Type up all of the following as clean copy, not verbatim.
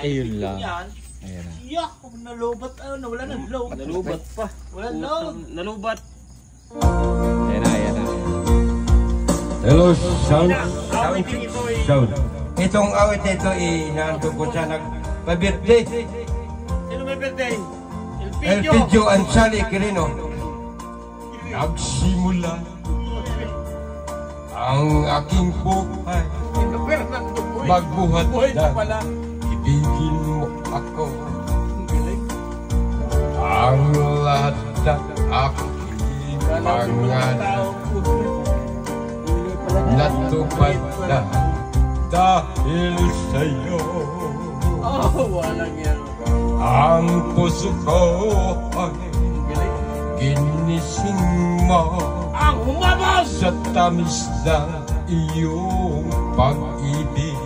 Ayun lang. Yan. Ayan na. Yak, nalubat. Wala na lobat. Nalubat pa. Wala lobat. Nalubat. Ayan na, ayan na. Hello, sound. Awitin ito eh. Sound. Itong awit na ito, inaantong ko siya nagpa-birthday. Sino may birthday? Elpidio Ansali Quirino. Nagsimula ang aking buhay. Magbuhat na ibigin mo ako. Ang lahat na aking pangalan natupad na dahil sa'yo. Walang yan. Ang puso ko ay ginising mo Ang humabas! sa tamis ng iyong pag-ibig.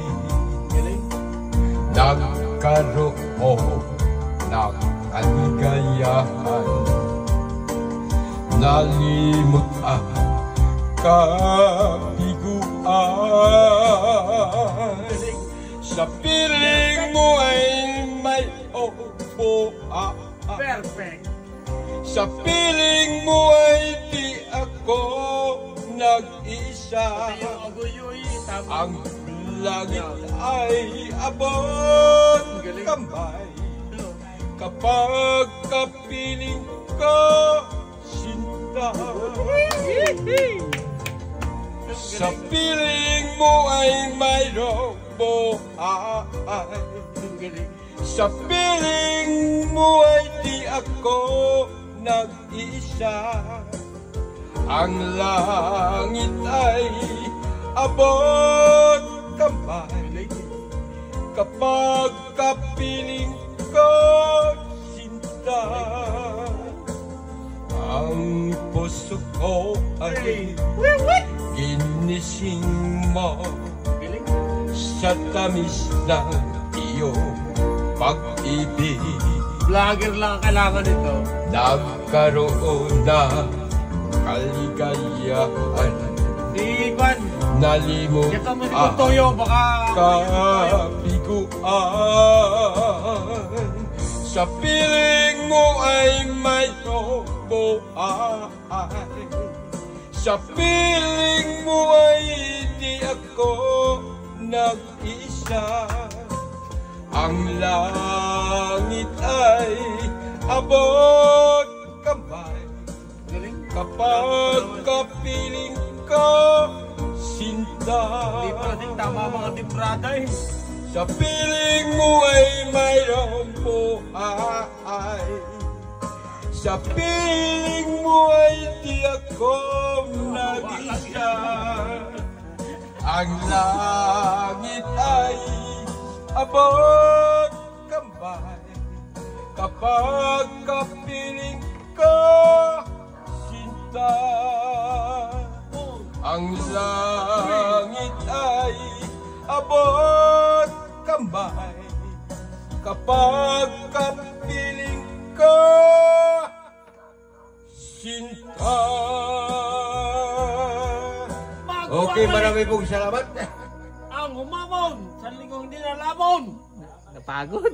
Nagkaroon ng kaligayahan, nalimot ang kabiguan. Sa piling mo ay may upuan. Perfect. Sa piling mo ay di ako nag-isa. Ang langit ay abot kamay kapag kapiling ko sinta. Sa piling mo ay mayroong buhay. Sa piling mo ay di ako nag-isa. Ang langit ay abot kamay kapag kapiling ko sinta. Ang puso ko ay ginising mo sa tamis ng iyong pag-ibig. Vlogger lang ang kailangan nito. Nagkaroon na kaligayahan, Ivan, nalimot kita mo si Toyo, baka kabiguan. Sa piling mo ay may buhay. Sa piling mo ay di ako nag-isa. Ang langit ay abot kamay kapag kapiling ko sinta. Hindi pa natin tama mga timbrada eh. Sa piling mo ay mayroong buhay. Sa piling mo ay di ako nag-isa. Ang langit ay abot kamay kapag kapiling ko sinta. Ang langit ay abot kamay kapag kapiling ko sinta. Okay, marami pong salamat. Ang humamon sa linggong hindi nalamon. Napagod.